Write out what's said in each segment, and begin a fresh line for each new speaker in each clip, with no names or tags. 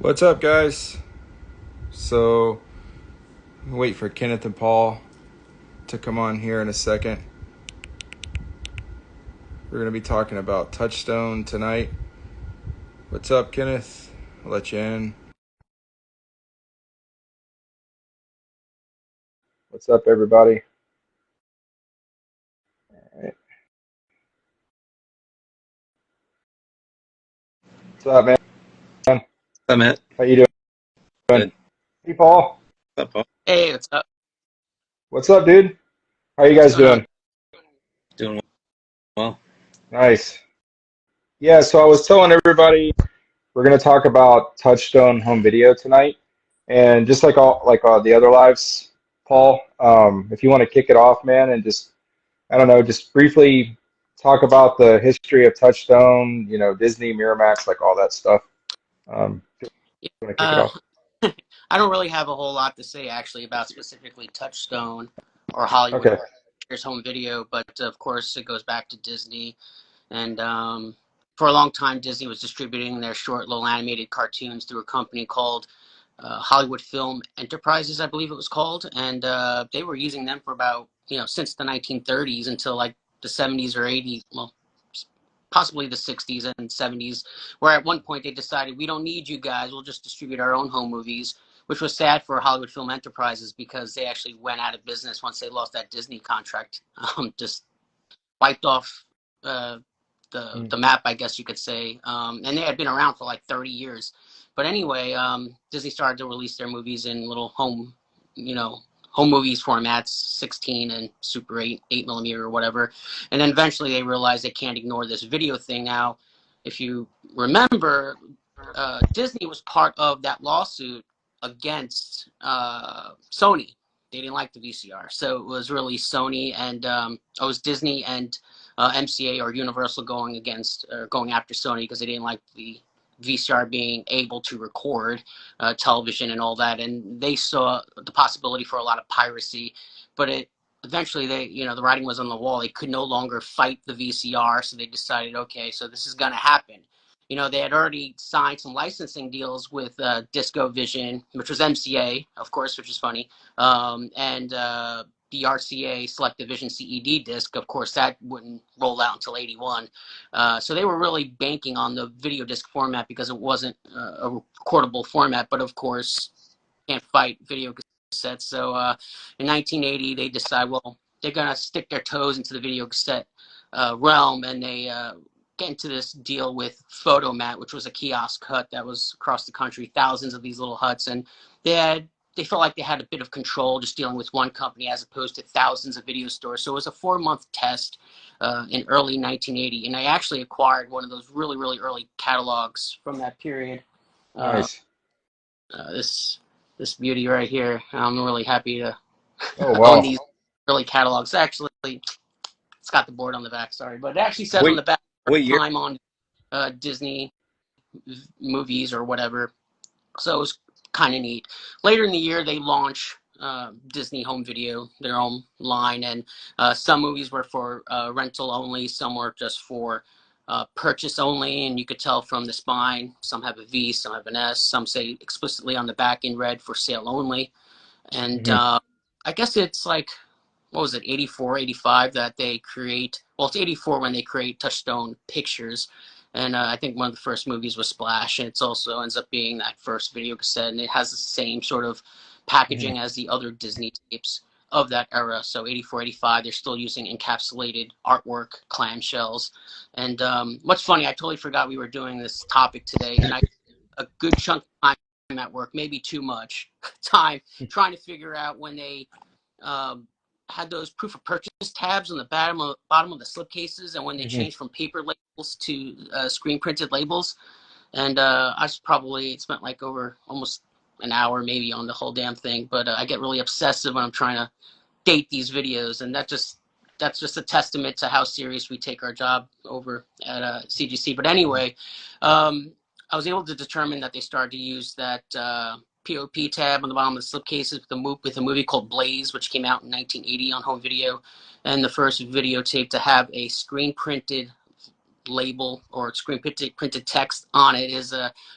What's up, guys? So, wait for Kenneth and Paul to come on here in a second. We're going to be talking about Touchstone tonight. What's up, Kenneth? I'll let you in. What's up, everybody? All right. What's up, man?
Hi, Matt.
How you doing?
Good.
Hey, Paul.
What's up, Paul?
Hey, what's up?
What's up, dude? How you
What's
guys
going on?
doing?
Doing well.
Nice. Yeah, so I was telling everybody we're going to talk about Touchstone home video tonight, and just like all the other lives, Paul. If you want to kick it off, man, and just I don't know, just briefly talk about the history of Touchstone, Disney, Miramax, like all that stuff. If
Yeah,
you want to kick it
Uh,
off.
I don't really have a whole lot to say actually about specifically Touchstone or Hollywood
Okay.
Pictures home video, but of course it goes back to Disney. And for a long time, Disney was distributing their short, little animated cartoons through a company called Hollywood Film Enterprises, I believe it was called. And they were using them for about, since the 1930s until like the 70s or 80s. Well, possibly the 60s and 70s, where at one point they decided we don't need you guys, we'll just distribute our own home movies, which was sad for Hollywood Film Enterprises because they actually went out of business once they lost that Disney contract. Just wiped off uh, the
Mm.
map, I guess you could say. And they had been around for like 30 years. But anyway, Disney started to release their movies in little you know, home movies formats, 16 and Super 8, 8 millimeter or whatever. And then eventually they realized they can't ignore this video thing. Now, if you remember, Disney was part of that lawsuit against Sony. They didn't like the VCR, so it was really Sony and it was Disney and MCA or Universal going after Sony because they didn't like the VCR being able to record television and all that, and they saw the possibility for a lot of piracy. But it eventually the writing was on the wall. They could no longer fight the VCR, so they decided, okay, so this is going to happen. They had already signed some licensing deals with Disco Vision, which was MCA, of course, which is funny, and the RCA Selective Vision CED disc. Of course, that wouldn't roll out until '81. So they were really banking on the video disc format because it wasn't a recordable format. But of course, can't fight video cassettes. So in 1980, they decide, well, they're gonna stick their toes into the video cassette realm, and they get into this deal with Photomat, which was a kiosk hut that was across the country, thousands of these little huts, and they felt like they had a bit of control just dealing with one company as opposed to thousands of video stores. So it was a 4-month test in early 1980, and I actually acquired one of those really, really early catalogs from that period. Uh,
Nice.
this beauty right here. I'm really happy to
Oh,
own
wow.
these early catalogs. Actually, it's got the board on the back. Sorry, but it actually says on the
Wait,
back
what year?
time on Disney movies or whatever. So it was kind of neat. Later in the year, they launch Disney Home Video, their own line, and some movies were for rental only, some were just for purchase only, and you could tell from the spine. Some have a V, some have an S, some say explicitly on the back in red for sale only. And
Hmm.
I guess it's like, what was it, 84, 85 that they create. Well, it's 84 when they create Touchstone Pictures. And I think one of the first movies was Splash. And it also ends up being that first video cassette. And it has the same sort of
Hmm.
packaging as the other Disney tapes of that era. So 84, 85, they're still using encapsulated artwork, clamshells. And what's funny, I totally forgot we were doing this topic today. And I a good chunk of time at work, maybe too much time, trying to figure out when they um, had those proof of purchase tabs on the bottom of the slipcases, and when they
Hmm.
changed from paper labels to screen printed labels. And I probably spent like over almost an hour maybe on the whole damn thing. But I get really obsessive when I'm trying to date these videos, and that's just a testament to how serious we take our job over at CGC. But anyway, um, I was able to determine that they started to use that POP tab on the bottom of the slipcases with a movie called Blaze, which came out in 1980 on home video, and the first videotape to have a screen printed label or screen printed text on it is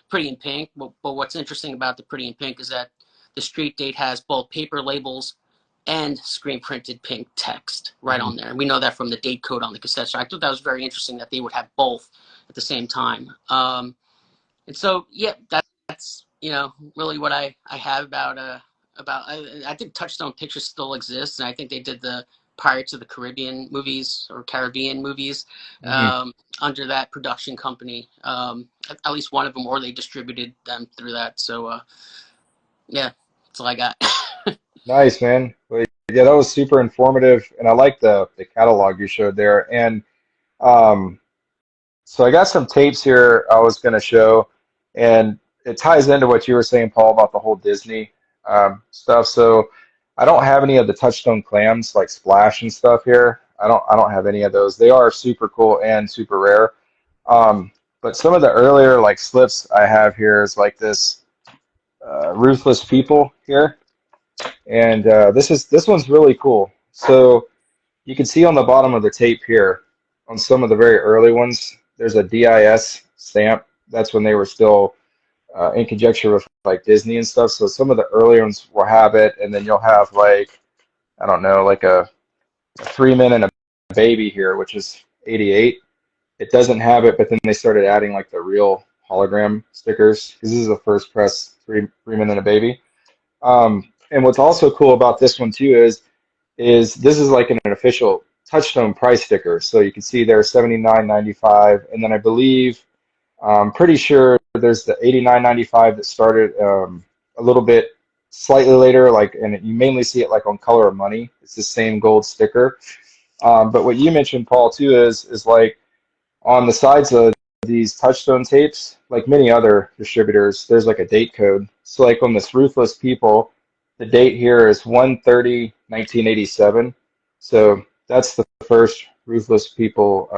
Pretty in Pink. But what's interesting about the Pretty in Pink is that the street date has both paper labels and screen printed pink text right on there. And we know that from the date code on the cassette. So I thought that was very interesting that they would have both at the same time. And so, yeah, that's, really what I have about, I think Touchstone Pictures still exists. And I think they did the Pirates of the Caribbean movies or Caribbean movies under that production company. At least one of them, or they distributed them through that. So, yeah, that's all I got.
Nice, man. Well, yeah, that was super informative, and I like the catalog you showed there. And um, so I got some tapes here I was going to show, and it ties into what you were saying, Paul, about the whole Disney stuff. So I don't have any of the Touchstone clams like Splash and stuff here. I don't have any of those. They are super cool and super rare. But some of the earlier like slips I have here is like this Ruthless People here. And this one's really cool. So you can see on the bottom of the tape here, on some of the very early ones, there's a DIS stamp. That's when they were still in conjunction with like Disney and stuff. So some of the earlier ones will have it, and then you'll have like, I don't know, like a 3 Men and a Baby here, which is 88. It doesn't have it, but then they started adding like the real hologram stickers because this is the first press three Men and a Baby. And what's also cool about this one too is this is like an official Touchstone price sticker. So you can see there $79.95, and then I believe I'm pretty sure there's the $89.95 that started a little bit slightly later, like, and you mainly see it like on Color of Money. It's the same gold sticker. But what you mentioned, Paul, too, is like on the sides of these Touchstone tapes, like many other distributors, there's like a date code. So like on this Ruthless People, the date here is 1/30/1987. So that's the first Ruthless People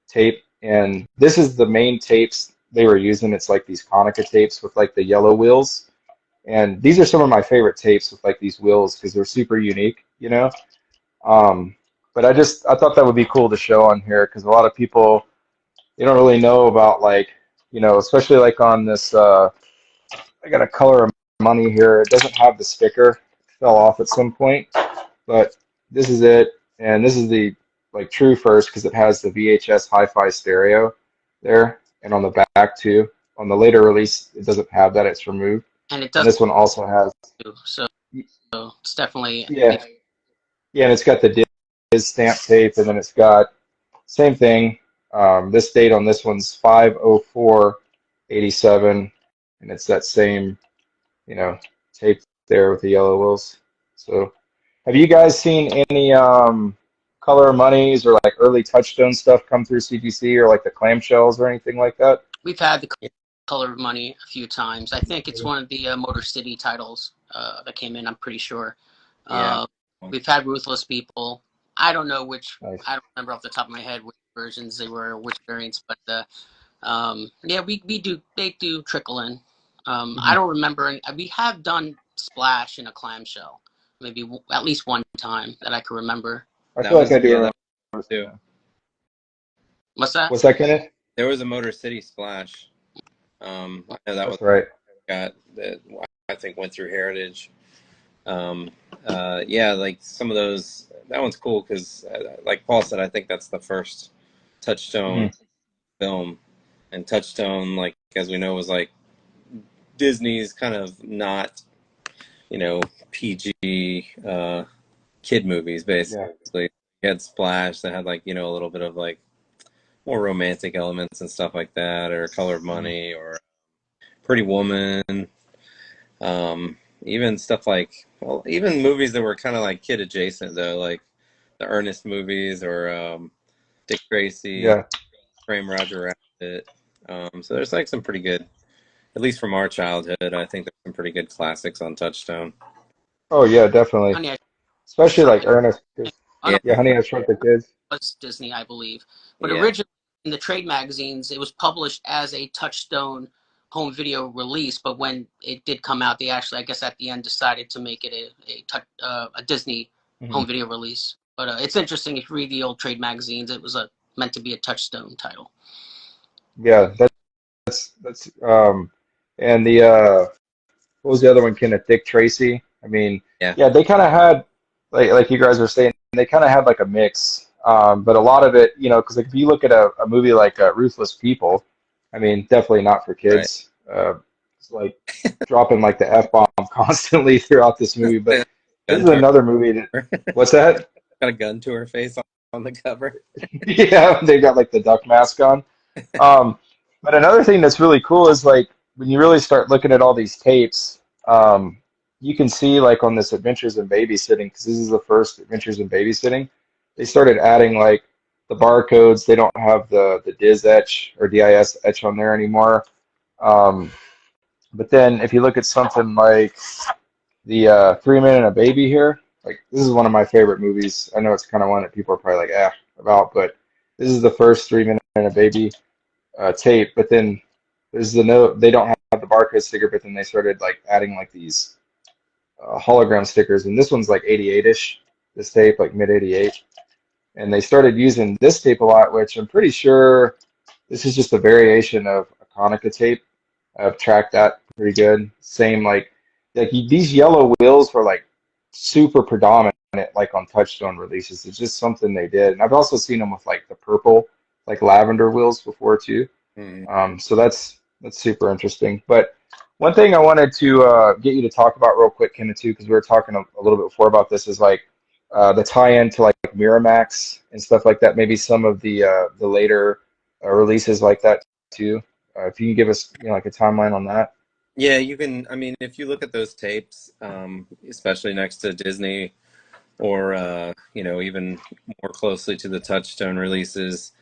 tape. And this is the main tapes they were using. It's like these Konica tapes with like the yellow wheels. And these are some of my favorite tapes with like these wheels because they're super unique, you know? But I thought that would be cool to show on here because a lot of people, they don't really know about like, especially like on this, I got a Color of Money here. It doesn't have the sticker. It fell off at some point, but this is it. And this is the like true first because it has the VHS hi-fi stereo there and on the back too. On the later release, it doesn't have that. It's removed.
And it
And
does
this one also has,
too. So it's definitely
yeah, yeah, and it's got the Diz stamp tape, and then it's got same thing. This date on this one's 5/04/87, and it's that same, tape there with the yellow wheels. So, have you guys seen any Color of Monies or like early Touchstone stuff come through CGC or like the clamshells or anything like that?
we've had the Color of Money a few times. I think it's one of the Motor City titles that came in. I'm pretty sure.
Yeah.
We've had Ruthless People. I don't know which.
Nice.
I don't remember off the top of my head which versions they were, which variants, but yeah, we do. They do trickle in. I don't remember. We have done Splash in a clamshell, maybe at least one time that I can remember.
I feel like I do
yeah,
remember
that too.
What's that?
What's that, Kenneth?
There was a Motor City Splash. I know that was
That's right.
got that I think went through Heritage. Yeah, like some of those. That one's cool because, like Paul said, I think that's the first Touchstone film, and Touchstone, like as we know, was like Disney's kind of not, PG kid movies basically. You had Splash that had like a little bit of like more romantic elements and stuff like that, or Color of Money, or Pretty Woman. Even stuff like, well, even movies that were kind of like kid adjacent though, like the Ernest movies or Dick Tracy,
Yeah.
Frame Roger Rabbit. So there's like some pretty good, at least from our childhood, I think there's some pretty good classics on Touchstone.
Oh yeah, definitely.
Honey,
Especially like Ernest.
Yeah.
Yeah, Honey, I Shrunk the Kids.
was Disney, I believe. But
Yeah.
originally in the trade magazines, it was published as a Touchstone home video release. But when it did come out, they actually, I guess, at the end decided to make it a Disney home video release. But it's interesting if you read the old trade magazines. It was a meant to be a Touchstone title.
Yeah, that's and the what was the other one, Kenneth? Dick Tracy. I mean,
Yeah,
yeah, they kind of had like you guys were saying, they kind of had like a mix. But a lot of it, because like if you look at a movie like Ruthless People, I mean, definitely not for
right.
kids. It's like dropping like the F-bomb constantly throughout this movie. But this
Gun
is
to
another movie that,
her,
what's that?
got a gun to her face on the cover.
Yeah, they got like the duck mask on. Um, but another thing that's really cool is like when you really start looking at all these tapes, you can see like on this Adventures in Babysitting, because this is the first Adventures in Babysitting, they started adding like the barcodes. They don't have the DIS etch or DIS etch on there anymore. Um, but then if you look at something like the Three Men and a Baby here, like this is one of my favorite movies. I know it's kind of one that people are probably like about, but this is the first Three Men and a Baby tape, but then there's the note they don't have the barcode sticker, but then they started like adding like these hologram stickers, and this one's like 88-ish, this tape, like mid 88, and they started using this tape a lot, which I'm pretty sure this is just a variation of a Konica tape. I've tracked that pretty good. Same these yellow wheels were like super predominant like on Touchstone releases. It's just something they did, and I've also seen them with like the purple, like lavender wheels before too.
Mm.
So that's super interesting. But one thing I wanted to get you to talk about real quick, Kenneth, too, because we were talking a little bit before about this, is like the tie-in to like Miramax and stuff like that. Maybe some of the later releases like that too. If you can give us like a timeline on that.
Yeah, you can. I mean, if you look at those tapes, especially next to Disney, or even more closely to the Touchstone releases,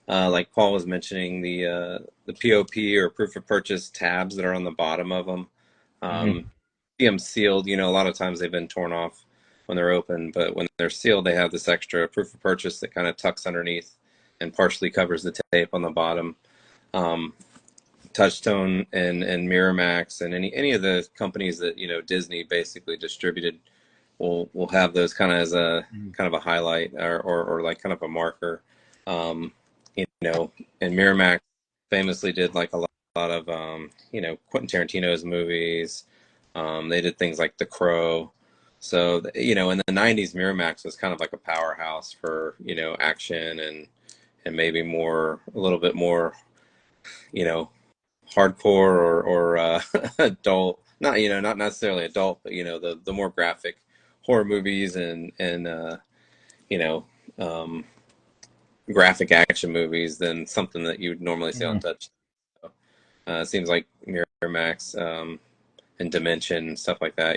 like Paul was mentioning, the POP or proof of purchase tabs that are on the bottom of them.
Hmm.
See them sealed. A lot of times they've been torn off when they're open, but when they're sealed, they have this extra proof of purchase that kind of tucks underneath and partially covers the tape on the bottom. Um, Touchstone and Miramax and any of the companies that Disney basically distributed will have those kind of as a kind of a highlight or like kind of a marker. Um, and Miramax famously did like a lot of Quentin Tarantino's movies. They did things like The Crow. So in the '90s, Miramax was kind of like a powerhouse for action and maybe a little bit more you know hardcore or adult, not necessarily adult, but the more graphic horror movies and you know um, graphic action movies than something that you would normally see on
Hmm.
Touch. So, it seems like Miramax and Dimension stuff like that,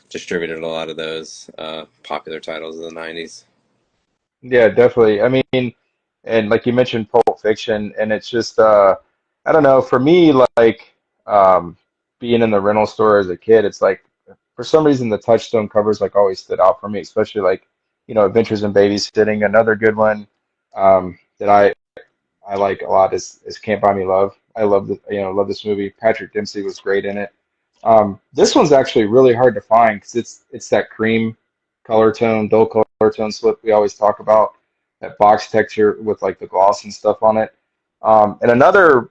distributed a lot of those popular titles of the '90s.
Yeah, definitely. I mean, and like you mentioned Pulp Fiction, and it's just I don't know, for me like um being in the rental store as a kid, it's like for some reason the Touchstone covers like always stood out for me, especially like Adventures in Babysitting. Another good one that I like a lot is Can't Buy Me Love. I love love this movie. Patrick Dempsey was great in it. This one's actually really hard to find because it's that cream color tone, dull color tone slip we always talk about, that box texture with like the gloss and stuff on it. And another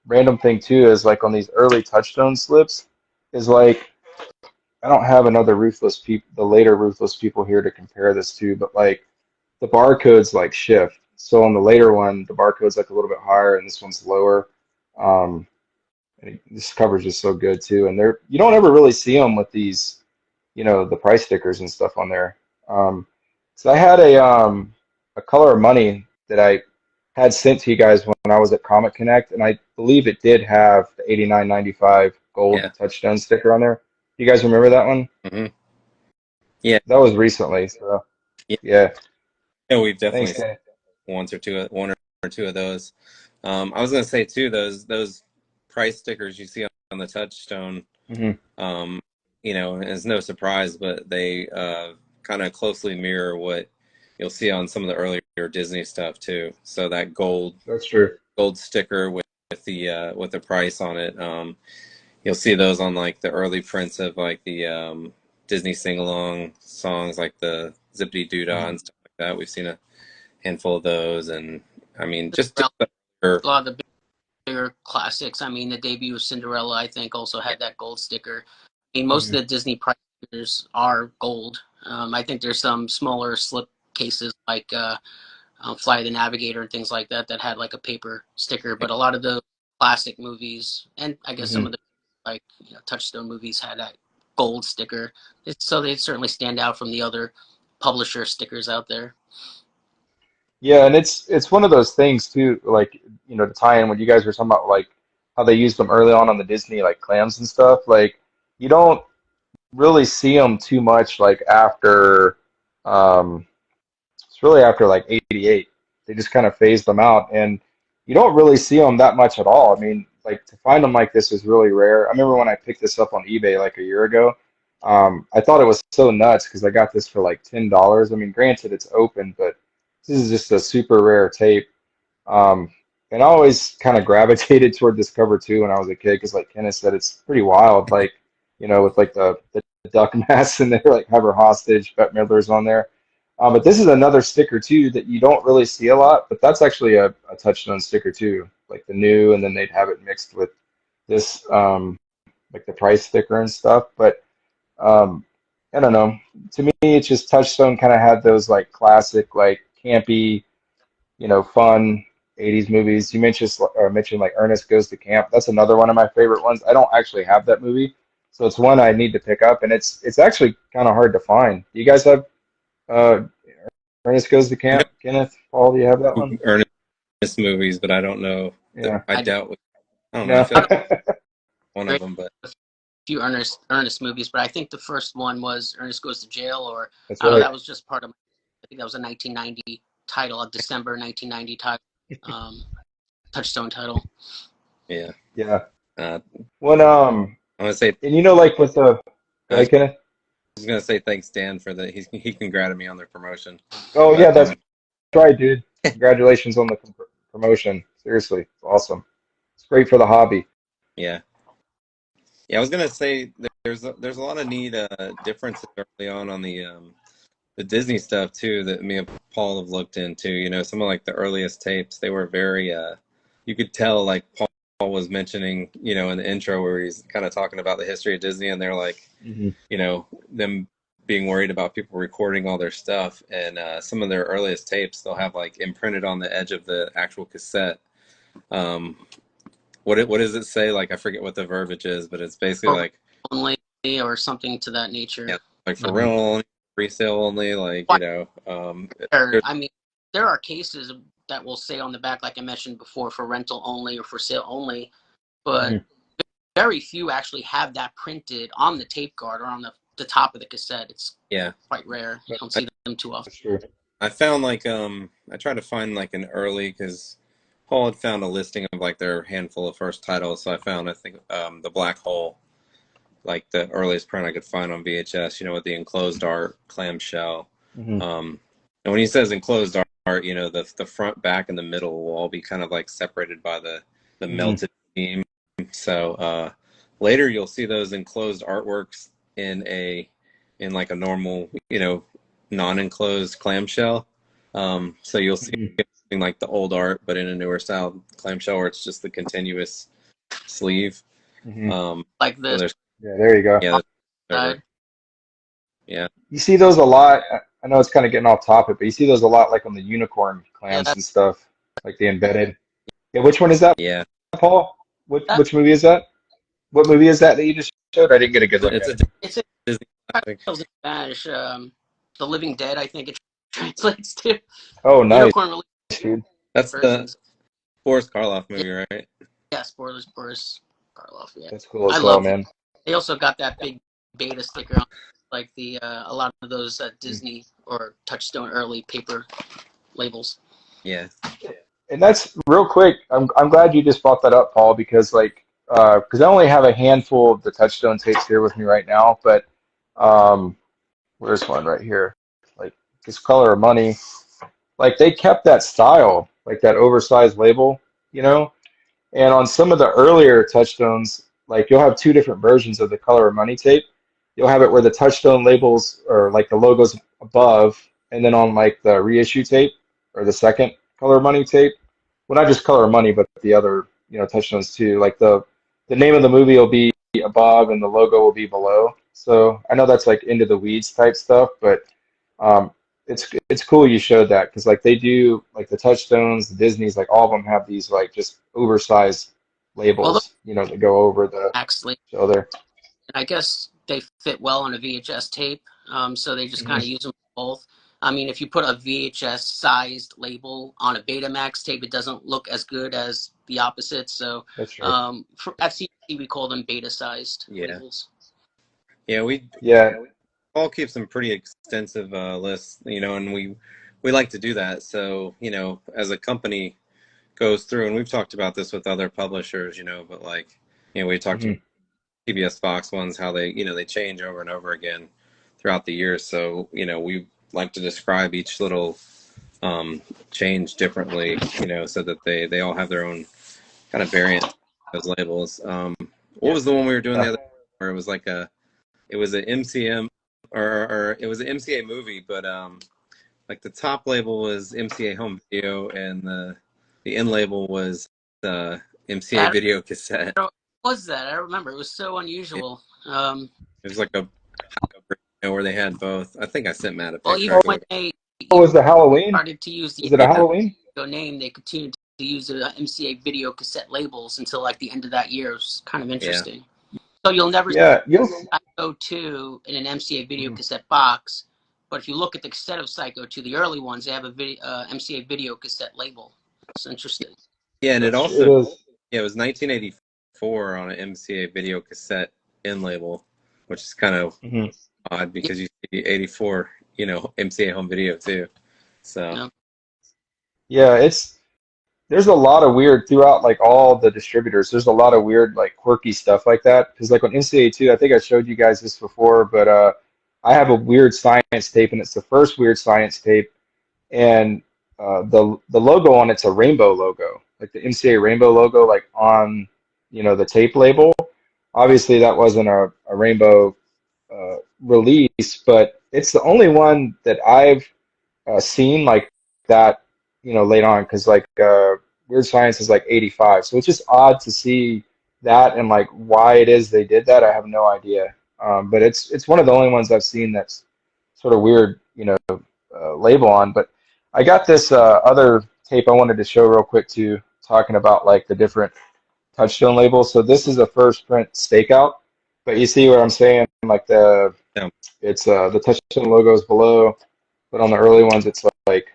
random thing too is like on these early Touchstone slips is like I don't have another Ruthless People, the later Ruthless People here to compare this to, but like the barcodes like shift. So on the later one, the barcode's like a little bit higher, and this one's lower. Um, this coverage is so good too, and you don't ever really see them with these, the price stickers and stuff on there. So I had a Color of Money that I had sent to you guys when I was at Comic Connect, and I believe it did have the 89.95 gold
Yeah.
Touchstone sticker on there. You guys remember that one?
Hmm. Yeah.
That was recently, so
Yeah.
yeah.
Yeah, we've definitely
Thanks,
seen
Kenny.
one or two of those. I was going to say too, those price stickers you see on the Touchstone,
Hmm.
um, it's no surprise, but they kind of closely mirror what you'll see on some of the earlier Disney stuff too. So that
That's true.
gold sticker with the price on it, you'll see those on like the early prints of like the Disney sing along songs, like the Zippity Doo Dah
Mhm.
and stuff like that. We've seen handful of those, and I mean,
A
or,
lot of the bigger classics. I mean, the debut of Cinderella, I think, also had that gold sticker. I mean, most
Mhm.
of the Disney prize stickers are gold. I think there's some smaller slip cases like Fly the Navigator and things like that that had like a paper sticker, but a lot of the classic movies, and I guess some
Mhm.
of the like Touchstone movies had that gold sticker. So they certainly stand out from the other publisher stickers out there.
Yeah, and it's one of those things too, like to tie in what you guys were talking about, like how they used them early on the Disney like clams and stuff. Like you don't really see them too much like after um it's really after like 88. They just kind of phased them out and you don't really see them that much at all. I mean, like to find them like this is really rare. I remember when I picked this up on eBay like a year ago. I thought it was so nuts because I got this for like $10. I mean, granted it's open, but this is just a super rare tape. Um, and I always kind of gravitated toward this cover too when I was a kid because, like Kenneth said, it's pretty wild. Like, with like the duck mask and they like have her hostage. Bette Midler's on there. But this is another sticker too that you don't really see a lot, but that's actually a Touchstone sticker too, like the new, and then they'd have it mixed with this, like the price sticker and stuff. But um, I don't know. To me, it's just Touchstone kind of had those like classic, like campy fun 80s movies. You mentioned like Ernest Goes to Camp. That's another one of my favorite ones. I don't actually have that movie, so it's one I need to pick up, and it's actually kind of hard to find. Do you guys have uh, Ernest Goes to
I
Camp? Kenneth, Paul, do you have that
know
one?
Ernest movies, but I don't know.
Yeah.
I
I
doubt. I don't know. I
No.
feel like one of
great
them, but
a few Ernest movies, but I think the first one was Ernest Goes to Jail, or
That's
I don't know.
right.
That was just part of. I think that was a 1990 title, a December 1990 title, Touchstone title.
yeah.
Yeah.
Uh,
When
I'm gonna say
and like with the go
I was
ahead, Kenneth.
just gonna say thanks, Dan, for the he congratulated me on their promotion,
Oh yeah,
but
that's right, dude. Congratulations on the promotion. Seriously, it's awesome. It's great for the hobby.
yeah. Yeah, I was gonna say there's a lot of neat differences early on the Disney stuff too that me and Paul have looked into. Some of like the earliest tapes, they were very you could tell like Paul was mentioning, in the intro where he's kind of talking about the history of Disney, and they're like,
Hmm.
them being worried about people recording all their stuff, and some of their earliest tapes they'll have like imprinted on the edge of the actual cassette. Um, what does it say? Like I forget what the verbiage is, but it's basically
For
like
only or something to that nature.
yeah, like for
Hmm.
rental only, resale only, like
Quite rare.
there's-
I mean, there are cases that will say on the back, like I mentioned before, for rental only or for sale only, but
Hmm.
very few actually have that printed on the tape guard or on the top of the cassette. It's
yeah.
quite rare. You don't see them too often.
That's true.
I found like I tried to find like an early because Paul had found a listing of like their handful of first titles, so I think the Black Hole, like the earliest print I could find on VHS, with the enclosed art clamshell.
Hmm.
And when he says enclosed art, the front, back, and the middle will all be kind of like separated by the
Hmm.
melted seam. So later you'll see those enclosed artworks in like a normal, non-enclosed clamshell. So you'll see
Hmm.
something like the old art, but in a newer style clamshell where it's just the continuous sleeve.
Hmm.
Like
So
this
there's
Yeah, there you go.
yeah,
side.
yeah,
You see those a lot. I know it's kind of getting off topic, but you see those a lot like on the unicorn
Yeah,
clams and stuff, like the embedded. Yeah, which one is that,
yeah.
Paul? Which
that
which movie is that? What movie is that you just showed? I didn't get a good look
It's
at
a
it.
it's a
Disney classic.
titles in Spanish. The Living Dead, I think it translates to.
Oh, nice,
Unicorn release
dude.
That's the
versions.
Boris Karloff
Yeah,
movie, right?
yeah, spoilers, Boris Karloff. Yeah,
That's cool
I
as hell,
love.
man.
They also got that big beta sticker on, like the a lot of those
Mm.
Disney or Touchstone early paper labels.
Yeah.
And that's real quick. I'm glad you just brought that up, Paul, because because I only have a handful of the Touchstone tapes here with me right now, but um, where's one right here? Like this Color of Money. Like they kept that style, like that oversized label, you know. And on some of the earlier Touchstones, like you'll have two different versions of the Color of Money tape. You'll have it where the Touchstone labels or like the logos above, and then on like the reissue tape, or the second Color Money tape. Well, not just Color Money, but the other, Touchstones too. Like the name of the movie will be above and the logo will be below. So I know that's like into the weeds type stuff, but um, it's cool you showed that because like they do like the Touchstones, the Disneys, like all of them have these like just oversized
Well, those
labels, that go over the
actually,
show there.
I guess they fit well on a VHS tape, so they just kind of
Hmm.
use them both. I mean, if you put a VHS sized label on a Betamax tape, it doesn't look as good as the opposite. So
That's true.
at CDC, we call them beta sized
Yeah.
labels.
Yeah, we
Yeah.
all keep some pretty extensive lists, and we like to do that. So, as a company goes through, and we've talked about this with other publishers, but like, we talked
Hmm.
about PBS Fox ones, how they change over and over again throughout the year. So, we like to describe each little change differently, so that they all have their own kind of variant of those labels. What was the one we were doing the
Yeah.
other where it was like it was an MCM or it was an MCA movie, but like the top label was MCA home video and the end label was the MCA
Yeah,
video cassette.
what was that? I don't remember. It was so unusual.
It was like a where they had both. I think I sent Matt a
Well,
picture.
even
I
when
can
they
Oh, was the Halloween?
started to use
Was it a Halloween?
the name, they continued to use the MCA video cassette labels until like the end of that year. It was kind of interesting. So you'll never see
Yeah.
Psycho 2 in an MCA video cassette box, but if you look at the cassette of Psycho 2, the early ones, they have a MCA video cassette label. It's interesting.
Yeah, and it
It
also
is.
it was 1984 on an MCA video cassette end label, which is kind of
Hmm.
odd because you see 84, MCA home video too. So
Yeah.
Yeah, there's a lot of weird throughout like all the distributors. There's a lot of weird like quirky stuff like that. Because like on NCA2, I think I showed you guys this before, but I have a Weird Science tape, and it's the first Weird Science tape, and the logo on it's a rainbow logo, like the MCA rainbow logo, like on the tape label. Obviously, that wasn't a rainbow release, but it's the only one that I've seen like that, late on, because like Weird Science is like 85, so it's just odd to see that and like why it is they did that. I have no idea, but it's one of the only ones I've seen that's sort of weird, label on. But I got this other tape I wanted to show real quick too, talking about like the different Touchstone labels. So this is a first print stakeout, but you see what I'm saying? Like
yeah,
it's the Touchstone logo is below, but on the early ones it's like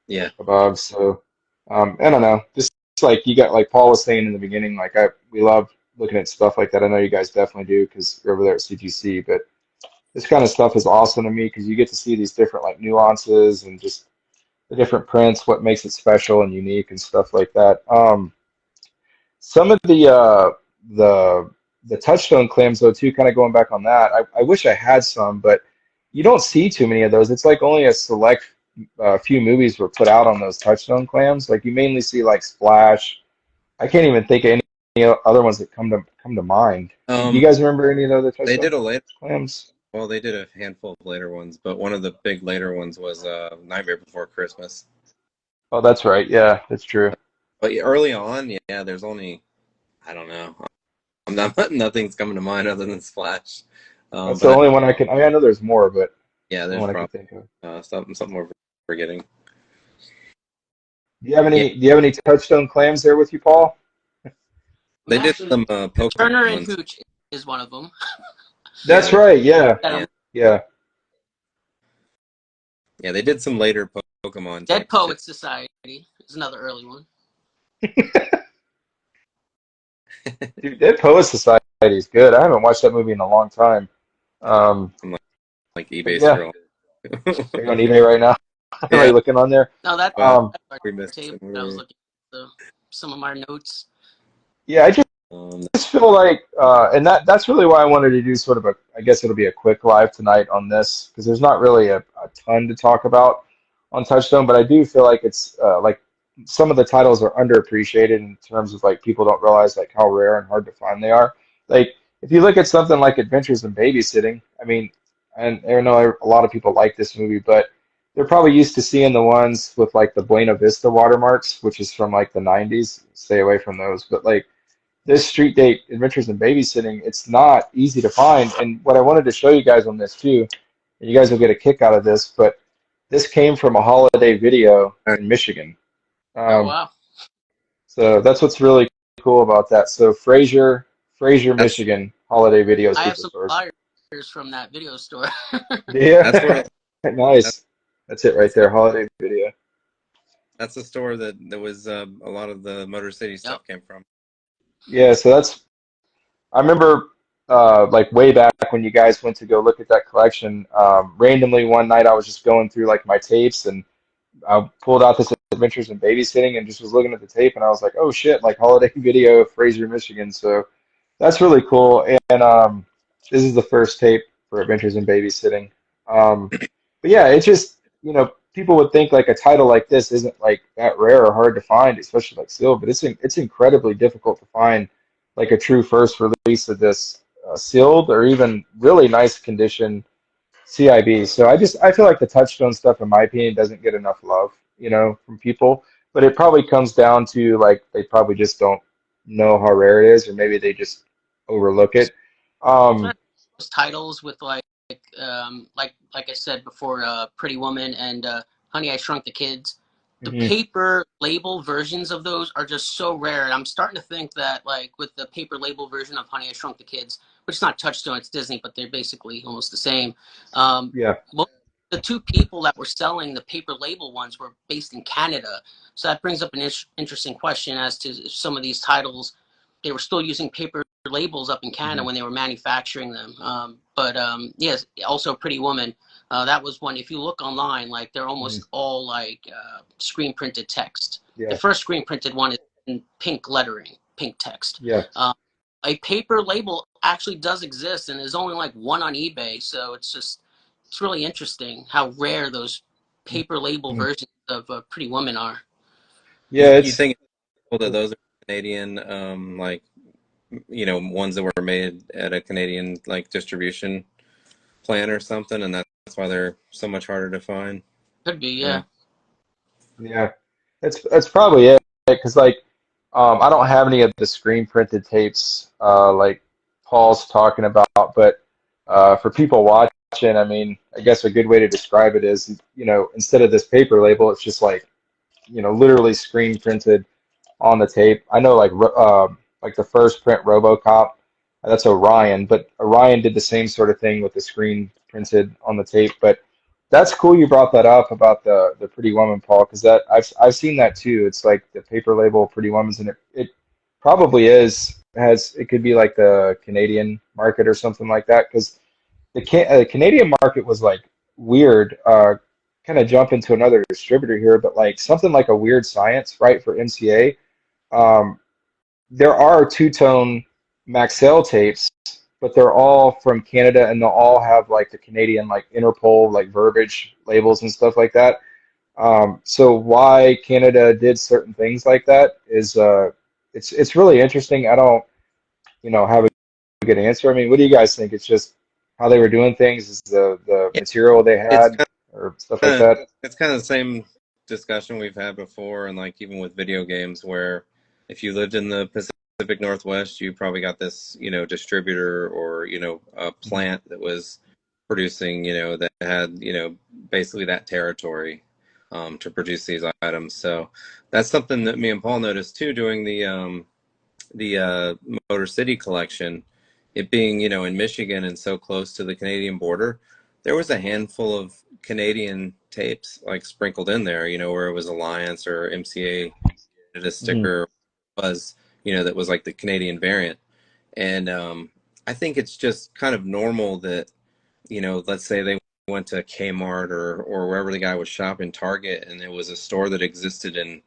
yeah,
above. So I don't know. Just like you got like Paul was saying in the beginning, like we love looking at stuff like that. I know you guys definitely do because you're over there at CTC, but this kind of stuff is awesome to me because you get to see these different like nuances and just the different prints, what makes it special and unique and stuff like that. Some of the the Touchstone clams though too, kind of going back on that. I wish I had some, but you don't see too many of those. It's like only a select few movies were put out on those Touchstone clams. Like you mainly see like Splash. I can't even think of any other ones that come to mind. Do you guys remember any of the other
they
Touchstone
did a later.
clams?
Well, they did a handful of later ones, but one of the big later ones was Nightmare Before Christmas.
Oh, that's right. Yeah, that's true.
But early on, yeah, there's only I don't know. I'm not nothing's coming to mind other than Splash.
That's the
But
only one I can. I mean, I know there's more, but
yeah,
the
there's
one I can
probably
think of.
something we're forgetting.
Do you have
Yeah,
any? Do you have any Touchstone clams there with you, Paul?
they did
Actually,
some
Turner
Pokemon
and
ones.
Hooch is one of them.
That's right. Yeah,
Yeah,
yeah.
yeah, they did some later Pokemon
Dead
tapes too.
Poets Society is another early one.
Dude, Dead Poet Society is good. I haven't watched that movie in a long time. Um,
I'm like
but
eBay
yeah,
scroll.
are you on eBay right now? Are
Yeah,
you looking on there?
No, that's
but
Um,
our
we missed
tape.
some.
I was looking at some of our notes.
yeah, I
Um,
just feel like, and that's really why I wanted to do sort of a, I guess it'll be a quick live tonight on this because there's not really a ton to talk about on Touchstone, but I do feel like it's like some of the titles are underappreciated in terms of like people don't realize like how rare and hard to find they are. Like if you look at something like Adventures in Babysitting, I mean, and I know a lot of people like this movie, but they're probably used to seeing the ones with like the Buena Vista watermarks, which is from like the 90s. Stay away from those. But like this Street Date Adventures in Babysitting, it's not easy to find. And what I wanted to show you guys on this too, and you guys will get a kick out of this, but this came from a holiday video in Michigan.
Oh
Um,
wow.
so that's what's really cool about that. So Fraser,
That's
Michigan, holiday video
I have some
superstores.
flyers from that video store.
that's
Yeah,
where that's
nice. That's it right
that's
there,
the
holiday video.
that's the store that was a lot of the Motor City
Yep.
stuff came from.
Yeah, so that's I remember like way back when you guys went to go look at that collection. Randomly one night I was just going through like my tapes and I pulled out this Adventures in Babysitting and just was looking at the tape and I was like, oh shit, like holiday video of Fraser, Michigan. So that's really cool. And this is the first tape for Adventures in Babysitting. Um, but yeah, it's just, people would think like a title like this isn't like that rare or hard to find, especially like sealed, but it's incredibly difficult to find like a true first release of this sealed or even really nice condition CIB. So I feel like the Touchstone stuff, in my opinion, doesn't get enough love, from people. But it probably comes down to like they probably just don't know how rare it is, or maybe they just overlook it. Um,
Those titles with like I said before, Pretty Woman and Honey I Shrunk the Kids. The
mhm,
paper label versions of those are just so rare, and I'm starting to think that like with the paper label version of Honey I Shrunk the Kids, which is not Touchstone, it's Disney, but they're basically almost the same. Um,
yeah.
most the two people that were selling the paper label ones were based in Canada, so that brings up an interesting question as to if some of these titles they were still using paper labels up in Canada
Mhm,
when they were manufacturing them. But yes, also Pretty Woman. That was one. If you look online, like they're
mhm,
almost all like screen printed text. The
yeah,
first screen printed one is in pink lettering, pink text.
yeah.
Uh, a paper label actually does exist, and there's only like one on eBay. So it's really interesting how rare those paper label
Mhm.
versions of Pretty Woman are.
Yeah,
You
it's
think that those are Canadian, like ones that were made at a Canadian like distribution plant or something, and that's why they're so much harder to find.
Could be,
yeah,
yeah.
yeah. That's probably it. Because like I don't have any of the screen printed tapes like Paul's talking about, but for people watching, I mean, I guess a good way to describe it is, instead of this paper label, it's just like, literally screen printed on the tape. I know like the first print RoboCop, that's Orion, but Orion did the same sort of thing with the screen printed on the tape. But that's cool you brought that up about the Pretty Woman, Paul, because that I've seen that too. It's like the paper label Pretty Woman's, and it probably has it could be like the Canadian market or something like that because the Canadian market was like weird. Kind of jump into another distributor here, but like something like a Weird Science, right, for MCA. Um, there are two-tone Maxell tapes, but they're all from Canada and they'll all have like the Canadian like Interpol like verbiage labels and stuff like that. So why Canada did certain things like that is it's really interesting. I don't, have a good answer. I mean, what do you guys think? It's just how they were doing things, is the
Yeah,
material they
it's
had or stuff like
kind of
that.
it's kind of the same discussion we've had before, and like even with video games, where if you lived in the Pacific Northwest, you probably got this, distributor or a
Mhm.
plant that was producing, that had, basically that territory to produce these items. So that's something that me and Paul noticed too, doing the Motor City collection, it being, in Michigan and so close to the Canadian border, there was a handful of Canadian tapes like sprinkled in there, where it was Alliance or MCA did a
Mhm.
sticker was, that was like the Canadian variant. And I think it's just kind of normal that, let's say they went to Kmart or wherever the guy was shopping, Target, and it was a store that existed in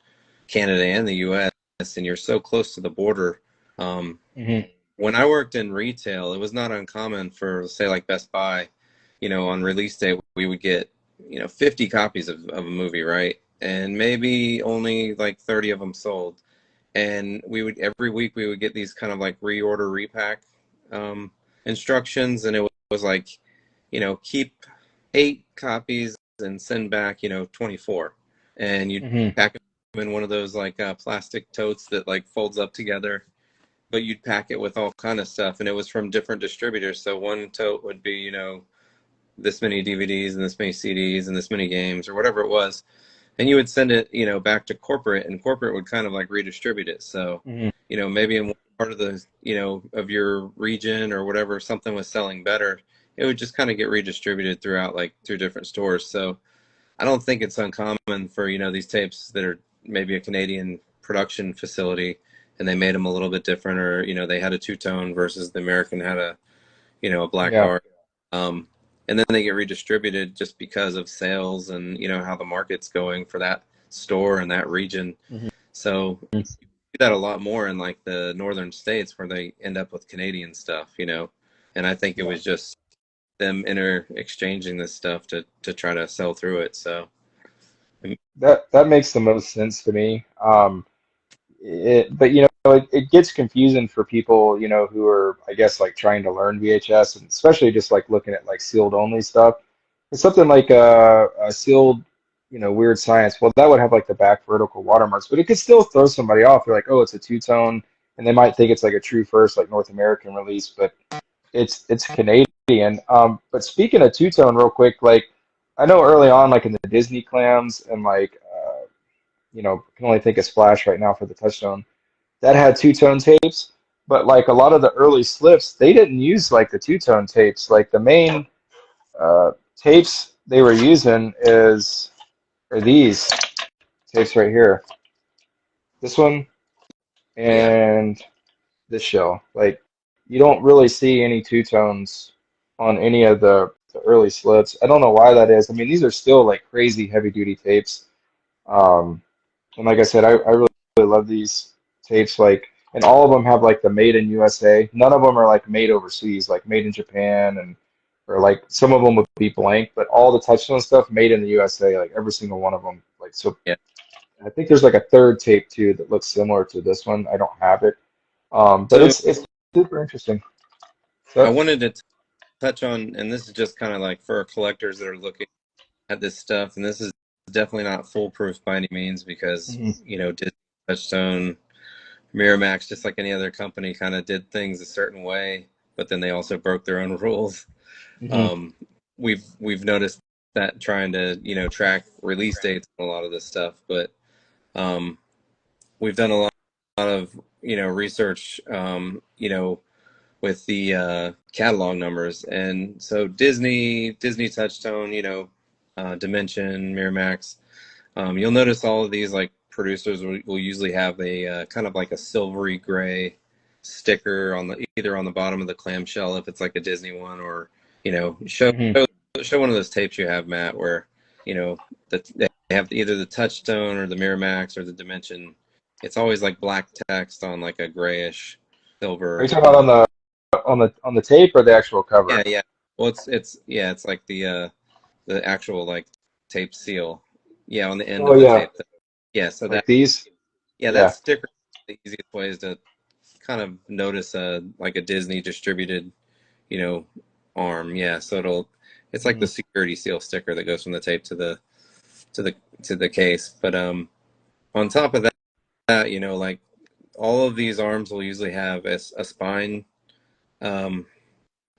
Canada and the US, and you're so close to the border. Um,
Mhm.
when I worked in retail, it was not uncommon for, say, like Best Buy, on release day, we would get, 50 copies of a movie, right? And maybe only like 30 of them sold. And we would, every week, we would get these kind of like reorder, repack um, instructions. And it was like, keep 8 copies and send back, 24, and you'd
Hmm.
pack them in one of those like plastic totes that like folds up together, but you'd pack it with all kind of stuff, and it was from different distributors. So one tote would be, this many DVDs and this many CDs and this many games or whatever it was, and you would send it, back to corporate, and corporate would kind of like redistribute it. So,
Hmm.
maybe in one part of the, of your region or whatever, something was selling better, it would just kind of get redistributed throughout, like through different stores. So I don't think it's uncommon for, these tapes that are maybe a Canadian production facility and they made them a little bit different, or, they had a two-tone versus the American had a, a black
Yeah.
bar. Um, and then they get redistributed just because of sales and, how the market's going for that store and that region.
Hmm.
So you do that a lot more in like the northern states where they end up with Canadian stuff, and I think it
Yeah.
was just them exchanging this stuff to try to sell through it. So
That makes the most sense to me. But it gets confusing for people, who are, I guess, like trying to learn VHS, and especially just like looking at like sealed only stuff. It's something like a sealed, Weird Science. Well, that would have like the back vertical watermarks, but it could still throw somebody off. They're like, oh, it's a two-tone, and they might think it's like a true first, like North American release, but it's Canadian. But speaking of two-tone, real quick, like I know early on, like in the Disney clams and like can only think of Splash right now for the Touchstone that had two-tone tapes, but like a lot of the early slips, they didn't use like the two-tone tapes. Like the main tapes they were using are these tapes right here. This one
yeah,
and this shell. Like you don't really see any two-tones on any of the early slips. I don't know why that is. I mean, these are still like crazy heavy-duty tapes. Um, And like I said, I really love these tapes. Like, and all of them have like the made in USA. None of them are like made overseas, like made in Japan, and or like some of them would be blank, but all the Touchstone stuff made in the USA, like every single one of them. Like, so
yeah.
I think there's like a third tape too that looks similar to this one. I don't have it. But
So
it's super interesting.
I
So,
wanted to touch on, and this is just kind of like for collectors that are looking at this stuff, and this is definitely not foolproof by any means because,
mhm,
Disney, Touchstone, Miramax, just like any other company, kind of did things a certain way, but then they also broke their own rules.
mhm,
Um, we've noticed that trying to, track release dates on a lot of this stuff, but um, we've done a lot of, research, with the catalog numbers, and so Disney Touchstone, Dimension, Miramax. You'll notice all of these like producers will usually have a kind of like a silvery gray sticker on the either on the bottom of the clamshell if it's like a Disney one, or show
mhm.
show one of those tapes you have, Matt, where they have either the Touchstone or the Miramax or the Dimension. It's always like black text on like a grayish
Are you
silver.
talking about on the tape or the actual
Yeah,
cover?
yeah. Well, it's like the actual like tape seal. Yeah, on the end
Oh
of the
yeah,
tape. Yeah, so
like these.
that
Yeah.
sticker is the easiest way is to kind of notice a like a Disney distributed, you know, arm. Yeah, so it's like the
Mhm.
security seal sticker that goes from the tape to the to the case. But on top of that, like all of these arms will usually have a spine um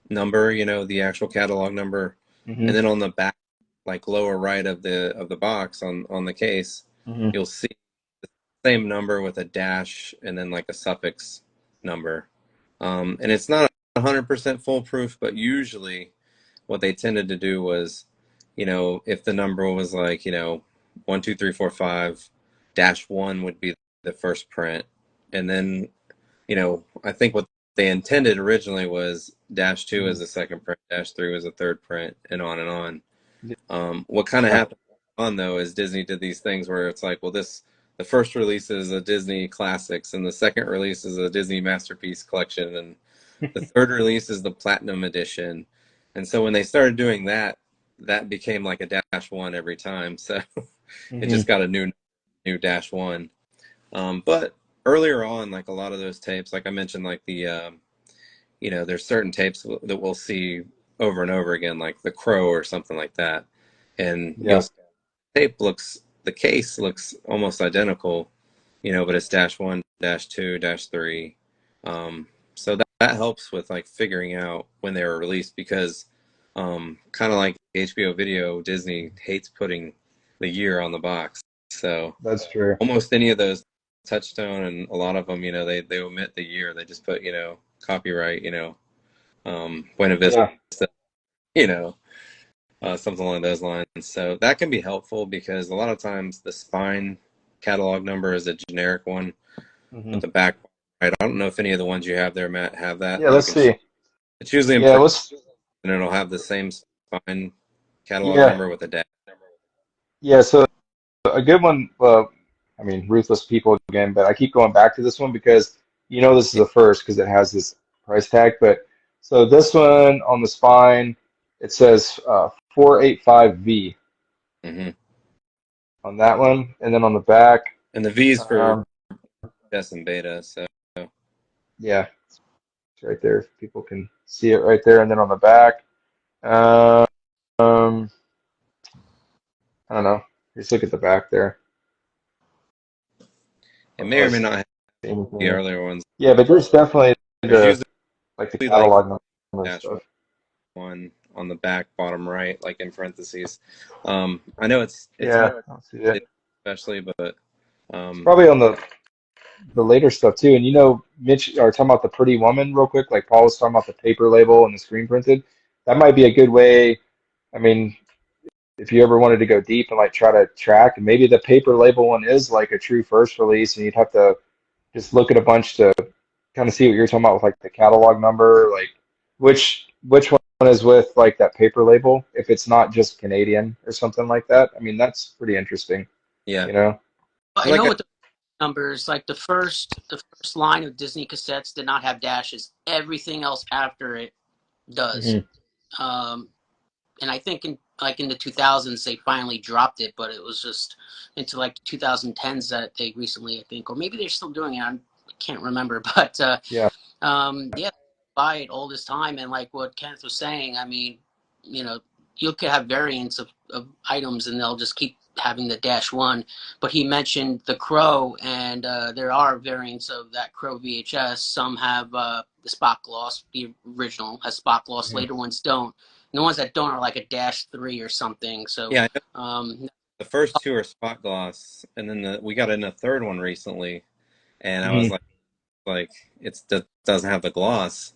number, the actual catalog number, and
Mhm.
then on the back, like lower right of the box on the case,
Mhm.
you'll see the same number with a dash and then like a suffix number. And it's not 100% foolproof, but usually what they tended to do was, if the number was like, 1, 2, 3, 4, 5, dash one would be the first print, and then I think what they intended originally was dash two as
Mhm.
the second print, dash three was the third print, and on and on. What kind of
Yeah.
happened on though is Disney did these things where it's like, well, the first release is a Disney Classics, and the second release is a Disney Masterpiece Collection, and the third release is the Platinum Edition. And so when they started doing that, that became like a dash one every time. So it just
Mhm.
got a new dash one. But earlier on, like a lot of those tapes, like I mentioned, like there's certain tapes that we'll see over and over again, like The Crow or something like that. and
Yeah,
the case looks almost identical, but it's -1, -2, -3. So that helps with like figuring out when they were released because kind of like HBO Video, Disney hates putting the year on the box. So
that's true.
almost any of those Touchstone and a lot of them, they omit the year. They just put, copyright, Buena Vista,
Yeah.
you know, something along those lines. So that can be helpful because a lot of times the spine catalog number is a generic one,
Hmm.
but the back, right? I don't know if any of the ones you have there, Matt, have that
Yeah,
that you
let's
can.
see.
It's usually in
Yeah,
print,
let's.
and it'll have the same spine catalog
Yeah,
number with a dash.
yeah. So a good one. I mean, Ruthless People again, but I keep going back to this one because this is the first because it has this price tag. But so this one on the spine, it says 485V
Hmm.
on that one, and then on the back,
And the V is for
um,
test and beta. So
yeah, it's right there. People can see it right there, and then on the back, um, I don't know. Just look at the back there. I
it
don't know
may
if
or
I
may
see
not have the
anything.
earlier ones.
Yeah, but there's definitely
There's
the
usually
like the
like
catalog number and
dash
stuff.
one on the back bottom right, like in parentheses. I know it's hard,
Yeah, I'll see it.
especially, but
It's
um,
probably on the later stuff too. And Mitch are talking about the Pretty Woman real quick, like Paul was talking about the paper label and the screen printed. That might be a good way. I mean, if you ever wanted to go deep and like try to track, and maybe the paper label one is like a true first release, and you'd have to just look at a bunch to kind of see what you're talking about with like the catalog number, like which one is with like that paper label, if it's not just Canadian or something like that. I mean, that's pretty interesting,
yeah,
you know?
I
like
know
I,
what the numbers like the first line of Disney cassettes did not have dashes. Everything else after it does.
Hmm.
Um, and I think in the 2000s they finally dropped it, but it was just into like the 2010s that they recently, I think, or maybe they're still doing it. I can't remember, but
Yeah.
yeah, buy it all this time, and like what Kenneth was saying, I mean, you know, you could have variants of items, and they'll just keep having the -1. But he mentioned the Crow, and there are variants of that Crow VHS. Some have the spot gloss. The original has spot gloss.
Hmm.
Later ones don't. And the ones that don't are like a -3 or something. So
yeah, I know
um,
the first two are spot gloss, and then we got in a third one recently, and I was
Hmm.
like it doesn't have the gloss.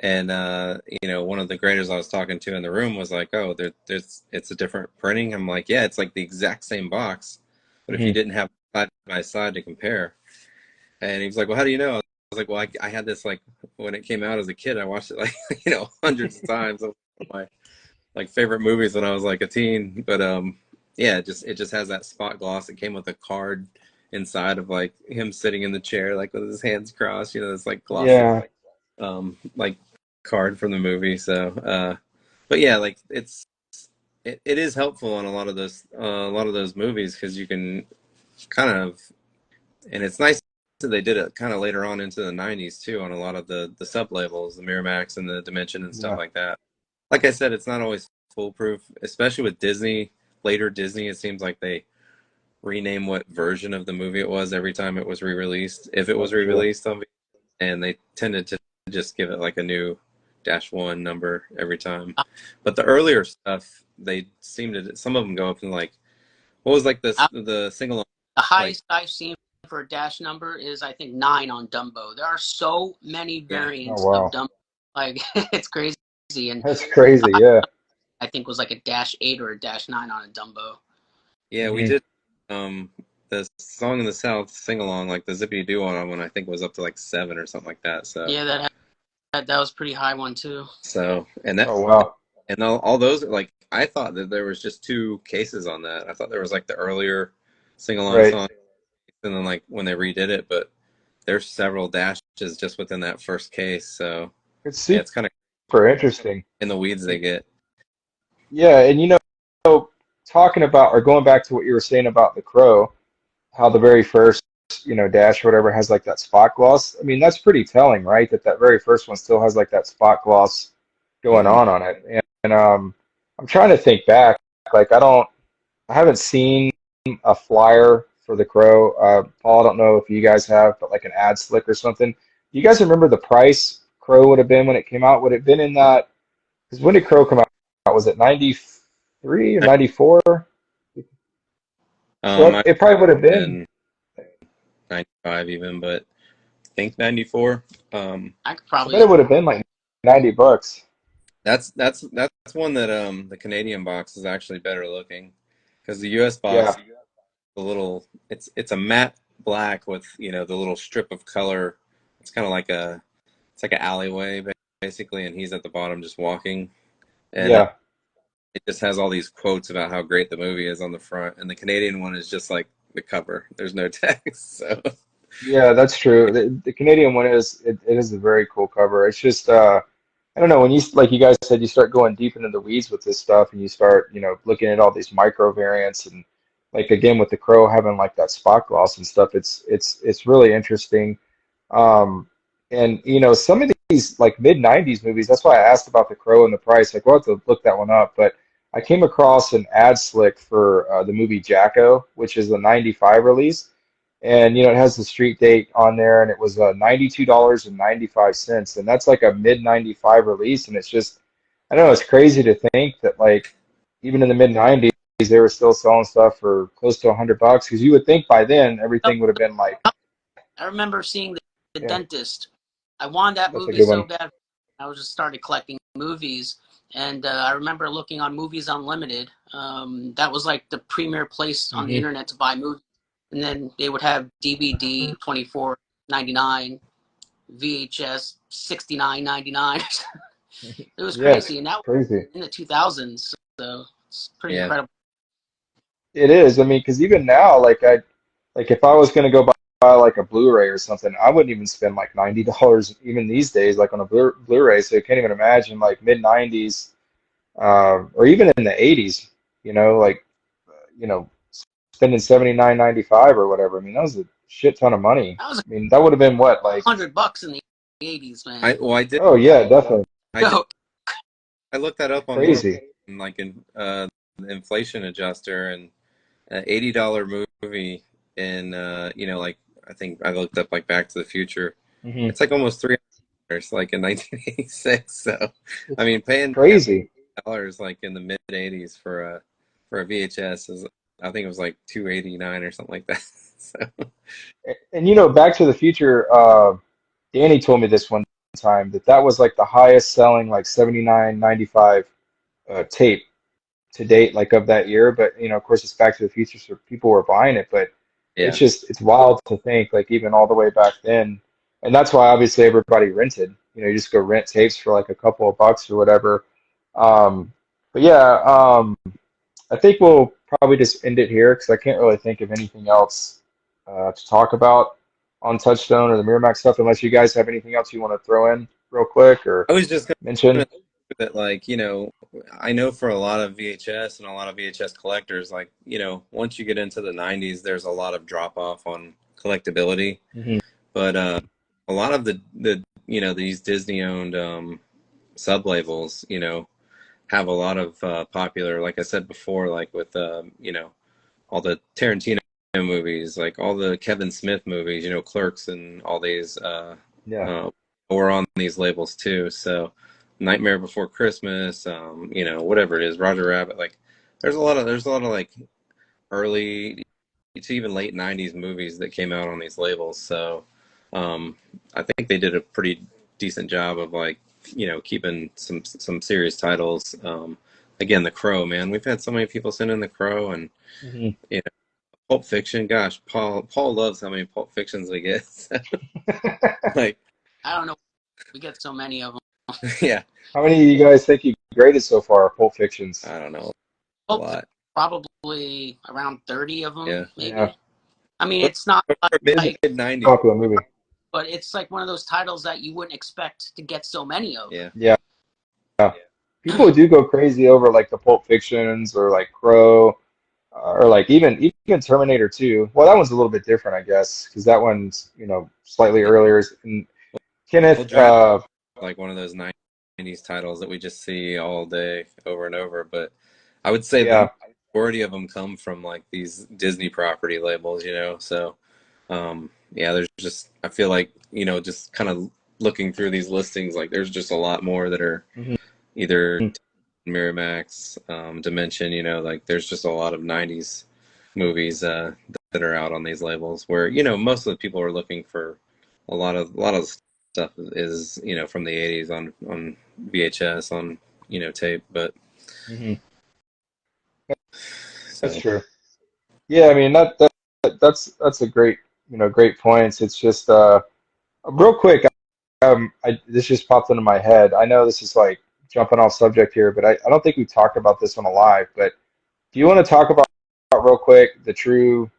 And one of the graders I was talking to in the room was like, "Oh, it's a different printing." I'm like, "Yeah, it's like the exact same box, but if you
Hmm.
didn't have side by side to compare." And he was like, "Well, how do you know?" I was like, "Well, I had this like when it came out as a kid. I watched it like hundreds of times. It was one of my like favorite movies when I was like a teen." But yeah, it just has that spot gloss. It came with a card inside of like him sitting in the chair like with his hands crossed. This like glossy
Yeah.
like card from the movie. So, but yeah, like it is helpful on a lot of those movies because you can kind of, and it's nice that they did it kind of later on into the '90s too on a lot of the sub labels, the Miramax and the Dimension and stuff
Yeah.
like that. Like I said, it's not always foolproof, especially with Disney. Later Disney, it seems like they rename what version of the movie it was every time it was re-released, if it was
That's true.
re-released on, and they tended to just give it like a new -1 number every time. But the earlier stuff, they seem to some of them go up in like what was like the single
the
like
highest I've seen for a dash number is I think 9 on Dumbo. There are so many
yeah
Oh
variants of
wow.
Dumbo, like it's crazy. And
That's
the
crazy.
highest
Yeah.
I think was like a -8 or a -9 on a Dumbo.
yeah we
Hmm.
did the Song in the South sing along like the Zippity Doo one I think was up to like 7 or something like that.
Yeah, that was a pretty high one too.
And that
Oh wow.
and all those like I thought that there was just two cases on that. I thought there was like the earlier sing along
Right.
song and then like when they redid it, but there's several dashes just within that first case. So
It's
yeah, it's kind of
super interesting.
in the weeds they get.
Yeah, and talking about or going back to what you were saying about the Crow, how the very first, dash or whatever has like that spot gloss. I mean, that's pretty telling, right? That very first one still has like that spot gloss going
Hmm.
on it. And I'm trying to think back. Like I haven't seen a flyer for the Crow. Paul, I don't know if you guys have, but like an ad slick or something. Do you guys remember the price Crow would have been when it came out? Would it have been in that? Because when did Crow come out? Was it 93 or 94? So
I
it probably would have been.
been 95 even, but I think 94.
I could
I bet it
probably.
would have been like $90.
That's one that the Canadian box is actually better looking because the US
Yeah,
box a little it's a matte black with the little strip of color. It's kind of like it's like an alleyway basically, and he's at the bottom just walking, and
yeah.
it just has all these quotes about how great the movie is on the front, and the Canadian one is just like the cover. There's no text, so
Yeah, that's true. The Canadian one it is a very cool cover. It's just I don't know when you like you guys said you start going deep into the weeds with this stuff and you start looking at all these micro variants and like again with the Crow having like that spot gloss and stuff. It's really interesting. Um, and some of these like mid '90s movies. That's why I asked about the Crow and the price. Like we'll have to look that one up. But I came across an ad slick for the movie Jacko, which is the '95 release. And it has the street date on there, and it was $92.95, and that's like a mid '95 release, and it's just I don't know, it's crazy to think that like even in the mid '90s they were still selling stuff for close to $100 because you would think by then everything would have been like
I remember seeing the
yeah,
Dentist. I wanted that
that's a
movie
good
so
one.
bad. I was just started collecting movies, and I remember looking on Movies Unlimited. That was like the premier place on the
Hmm.
internet to buy movies, and then they would have DVD 24.99, VHS 69.99. It was
Yeah,
crazy,
it's
and that was
crazy.
in the 2000s. So it's pretty
yeah.
incredible.
It is. I mean, because even now, like if I was gonna go buy like a Blu-ray or something, I wouldn't even spend like $90 even these days, like on a Blu-ray. So you can't even imagine like mid '90s, or even in the '80s. Like you know, spending 79.95 or whatever. I mean, that was a shit ton of money.
That was
I mean, that would have been what, like,
$100 in the '80s,
I
man.
well
oh yeah, definitely
I did
So
I looked that up online
crazy.
like in the inflation adjuster, and an $80 movie in like I think I looked up like Back to the Future.
Hmm.
It's like almost $300 like in 1986. So I
It's
mean paying
crazy.
dollars like in the mid 80s for a VHS is I think it was like 289 or something like that. So
And Back to the Future, Danny told me this one time that was like the highest selling like 79.95 tape to date, like of that year. But of course, it's Back to the Future, so people were buying it. But
yeah.
it's wild to think like even all the way back then, and that's why obviously everybody rented. You just go rent tapes for like a couple of bucks or whatever. But yeah, I think we'll probably just end it here because I can't really think of anything else to talk about on Touchstone or the Miramax stuff, unless you guys have anything else you want to throw in real quick or
I was just
mention.
gonna say that like, I know for a lot of VHS and a lot of VHS collectors, like, once you get into the 90s, there's a lot of drop off on collectability.
Hmm.
But a lot of the these Disney owned sub labels, have a lot of popular, like I said before, like with all the Tarantino movies, like all the Kevin Smith movies, Clerks and all these
Yeah.
uh, were on these labels too. So Nightmare Before Christmas, whatever it is, Roger Rabbit, like there's a lot of like early to even late 90s movies that came out on these labels. So I think they did a pretty decent job of like, keeping some serious titles. Again, The Crow, man. We've had so many people send in The Crow, and
Hmm.
you know, Pulp Fiction. Gosh, Paul loves how many Pulp Fictions we get. So, like,
I don't know. We get so many of them.
yeah,
How many of you guys think you graded so far, Pulp Fictions?
I don't know, a
Well,
lot.
probably around 30 of them,
Yeah,
Yeah,
maybe. I mean, it's not
mid
like,
mid 90s.
popular movie.
but it's like one of those titles that you wouldn't expect to get so many of.
Yeah,
Yeah. People do go crazy over like the Pulp Fictions or like Crow or like even Terminator 2. Well, that one's a little bit different, I guess, because that one's slightly
yeah.
earlier. And
Well,
Kenneth,
Draft like one of those 90s titles that we just see all day over and over. But I would say the
Yeah.
majority of them come from like these Disney property labels, you know. So yeah, there's just I feel like just kind of looking through these listings, like there's just a lot more that are
Hmm.
either Miramax, Dimension, like there's just a lot of '90s movies that are out on these labels where most of the people are looking for a lot of stuff is from the '80s on VHS on tape, but
Hmm. That's
so
true. Yeah, I mean that's a great great points. It's just real quick. This just popped into my head. I know this is like jumping off subject here, but I don't think we talked about this on a live. But do you want to talk about real quick the true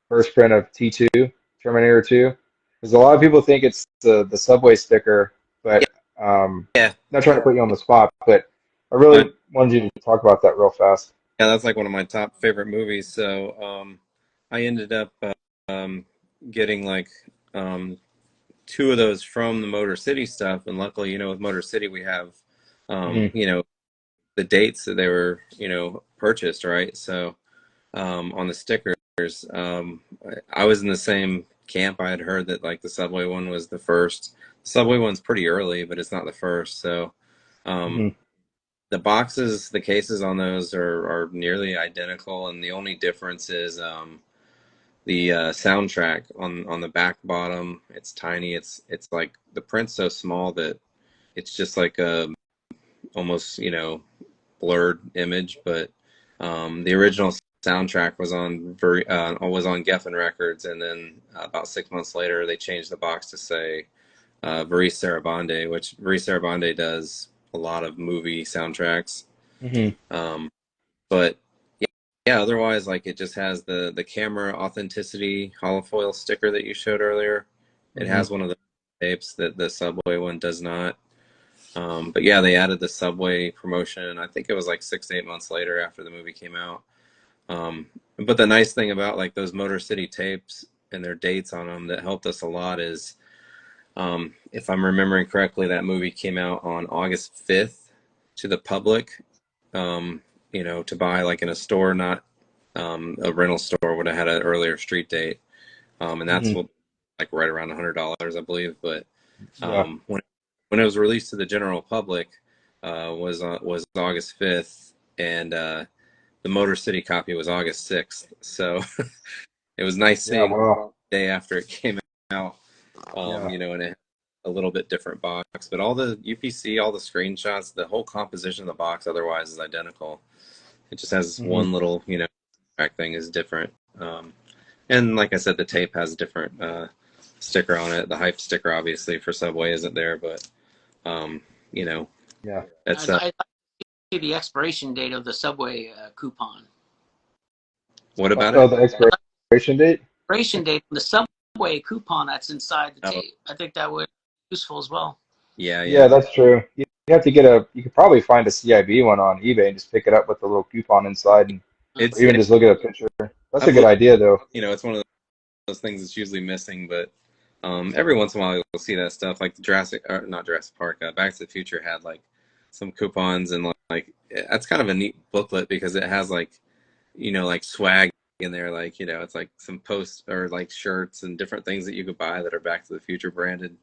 first print of T2, Terminator 2? Because a lot of people think it's the subway sticker,
yeah,
but
yeah.
not trying to put you on the spot, but I
Uh,
really wanted you to talk about that real fast.
yeah, that's like one of my top favorite movies. So I ended up um, getting like um, two of those from the Motor City stuff, and luckily, with Motor City we have
Hmm.
the dates that they were purchased, right? So on the stickers, I was in the same camp. I had heard that like the Subway one was the first. The Subway one's pretty early, but it's not the first. So um,
Hmm.
the boxes, the cases on those are nearly identical, and the only difference is the soundtrack on the back bottom. It's tiny. It's like the print's so small that it's just like a almost blurred image. But the original soundtrack was on Geffen Records, and then about 6 months later they changed the box to say Maurice Sarabande, which Maurice Sarabande does a lot of movie soundtracks.
Hmm.
Um, but yeah, otherwise, like it just has the camera authenticity holofoil sticker that you showed earlier. It
Hmm.
has one of the tapes that the Subway one does not. But yeah, they added the Subway promotion. I think it was like 6 to 8 months later after the movie came out. But the nice thing about like those Motor City tapes and their dates on them that helped us a lot is, if I'm remembering correctly, that movie came out on August 5th to the public, um, to buy like in a store, not a rental store would have had an earlier street date. And that's
Hmm.
what like right around $100, I believe. But
Yeah.
when it was released to the general public, was August 5th, and the Motor City copy was August 6th. So it was nice
Yeah.
seeing
Wow.
the day after it came out,
Yeah.
and it had a little bit different box, but all the UPC, all the screenshots, the whole composition of the box otherwise is identical. It just has
Hmm.
one little, track thing is different. And like I said, the tape has a different sticker on it. The hype sticker, obviously, for Subway isn't there, but um, you know,
Yeah.
that's
I'd like to see the expiration date of the Subway coupon.
what about
Oh,
it?
the
I'd like
expiration date?
the expiration date of the Subway coupon that's inside the
Oh,
tape. I think that would be useful as well.
yeah,
Yeah,
yeah.
that's true. You have to you could probably find a CIB one on eBay and just pick it up with the little coupon inside, or
It's
even just look at a picture. That's a
I've
good
looked,
idea, though.
it's one of those things that's usually missing, but every once in a while you'll see that stuff. Like the not Jurassic Park, Back to the Future had like some coupons, and like that's kind of a neat booklet because it has like like swag in there, like it's like some posts or like shirts and different things that you could buy that are Back to the Future branded,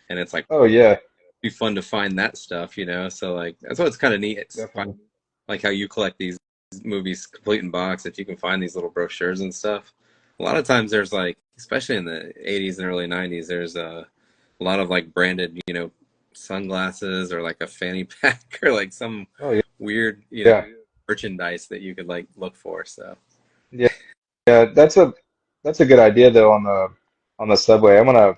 and it's like
Oh yeah,
be fun to find that stuff, so like that's what's kind of neat. It's
definitely.
like how you collect these movies complete in box. If you can find these little brochures and stuff, a lot of times there's like, especially in the '80s and early '90s, there's a lot of like branded, sunglasses or like a fanny pack or like some
Oh yeah,
weird,
yeah,
merchandise that you could like look for. So
yeah, yeah. That's a good idea though on the subway. I'm gonna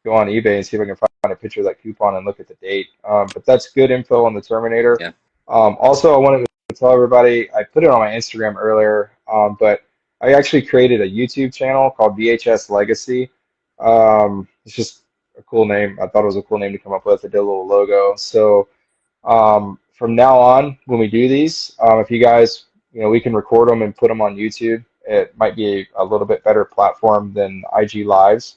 go on eBay and see if I can find a picture of that coupon and look at the date. But that's good info on the Terminator.
yeah,
Also, I wanted to tell everybody I put it on my Instagram earlier, but I actually created a YouTube channel called VHS Legacy. It's just a cool name. I thought it was a cool name to come up with. I did a little logo. So from now on, when we do these, if you guys, we can record them and put them on YouTube. It might be a little bit better platform than IG Lives.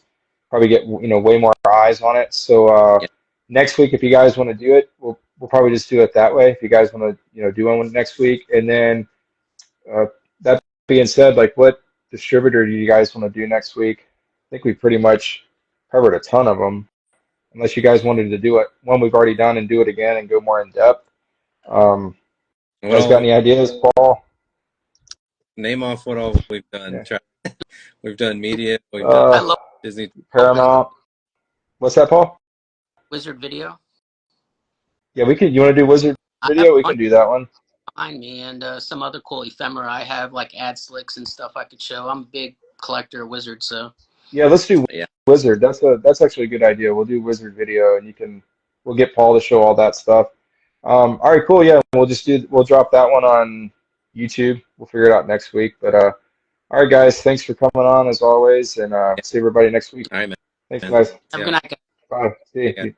Probably get way more eyes on it. So
yeah,
next week, if you guys want to do it, we'll probably just do it that way. If you guys want to do one next week, and then That being said, like, what distributor do you guys want to do next week? I think we pretty much covered a ton of them, unless you guys wanted to do it one we've already done and do it again and go more in depth. You
What
guys got
all?
any ideas, Paul?
Name off what all we've done.
Yeah.
We've done media. We've done
I
Uh,
love
Disney.
Paramount. What's that, Paul?
Wizard Video.
Yeah, we could. You want to do Wizard
I have
Video? We
a bunch
can do that one.
behind me and some other cool ephemera. I have like ad slicks and stuff I could show. I'm a big collector of Wizards, so
Yeah, let's do
Yeah.
Wizard. That's actually a good idea. We'll do Wizard Video, and we'll get Paul to show all that stuff. All right, cool. Yeah, we'll drop that one on YouTube. We'll figure it out next week. But all right, guys, thanks for coming on as always, and see everybody next week.
All right, man.
Thanks, guys.
have a
Yeah.
good night, guys.
Bye. See
Yeah.
you.